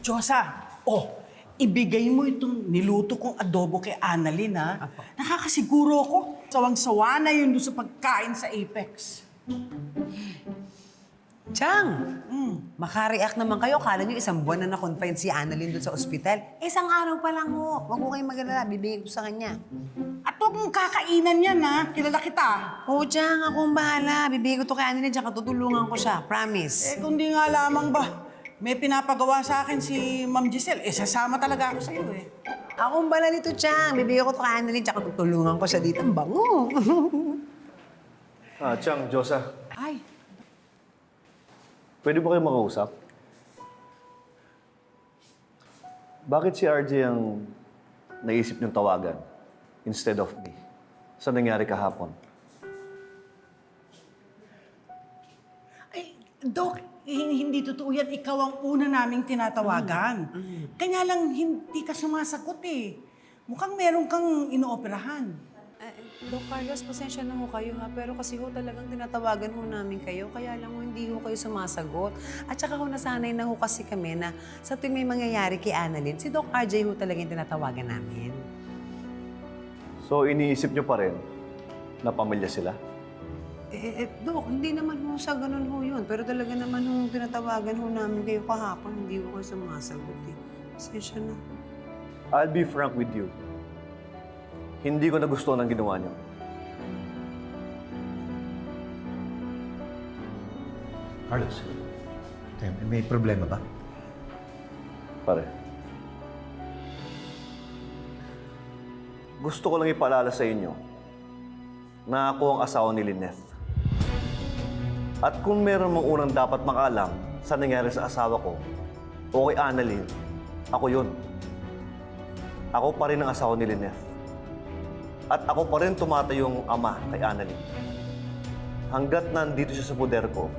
Diyosa, ibigay mo itong niluto kong adobo kay Annalyn, ha? Nakakasiguro ako. Sawang-sawa na yun doon sa pagkain sa Apex. Chang! Makareact naman kayo. Kala nyo isang buwan na na-confine si Annalyn doon sa ospital. Isang araw pa lang ho. Huwag ko kayong mag-alala. Bibigay ko sa kanya. At huwag mong kakainan yan, ha? Kilala kita. Oo, Chang. Ako ang bahala. Bibigay ko to kay Annalyn. Tsaka tutulungan ko siya. Promise. Kung di nga lamang ba, may pinapagawa sa akin si Ma'am Giselle. Sasama talaga ako sa'yo, Ako ang bahala nito, Chang. Bibigay ko to kay Annalyn. Tsaka tutulungan ko siya dito. Ang bango. Chang, Diyosa, Ay. pwede ba kayo makausap? Bakit si RJ ang naisip niyong tawagan instead of me sa nangyari kahapon? Ay, Doc, hindi totoo yan. Ikaw ang una naming tinatawagan. Kanya lang hindi ka sumasagot Mukhang meron kang inooperahan. Doc Carlos, pasensya na ho kayo ha. Pero kasi ho talagang tinatawagan ho namin kayo. Kaya lang ho hindi ho kayo sumasagot. At saka ho nasanay na ho kasi kami na sa tuwing may mangyayari kay Annalyn, si Doc RJ ho talagang tinatawagan namin. So, iniisip niyo pa rin na pamilya sila? Doc, hindi naman ho sa ganun ho yun. Pero talaga naman ho tinatawagan ho namin kayo kahapon. Hindi ho kayo sumasagot Pasensya na. I'll be frank with you. Hindi ko nagustuhan ang ginawa niyo. Carlos, may problema ba? Pare. Gusto ko lang ipaalala sa inyo na ako ang asawa ni Lynette. At kung meron mong unang dapat makalam sa nangyari sa asawa ko o kay Annalyn, ako yun. Ako pa rin ang asawa ni Lynette. At ako pa rin tumatayong ama kay Annalyn. Hanggat nandito siya sa poder ko,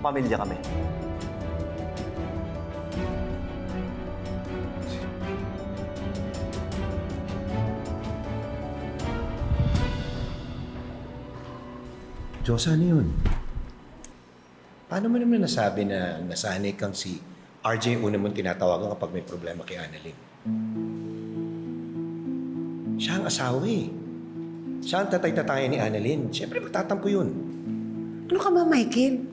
pamilya kami. Diyosa, ano yun? Paano mo naman nasabi na nasanay kang si RJ yung una mong tinatawagan kapag may problema kay Annalyn? Siya ang asawa Siya ang tatay-tatayan ni Annalyn. Siyempre, magtatampo yun. Ano ka ba, Michael?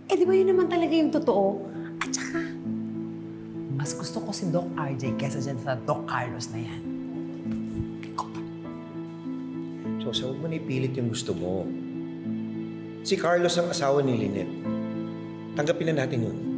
Di ba yun naman talaga yung totoo? At saka, mas gusto ko si Doc RJ kesa dyan sa Doc Carlos na yan. Diyosa, huwag mo na ipilit yung gusto mo. Si Carlos ang asawa ni Lynette. Tanggapin na natin yun.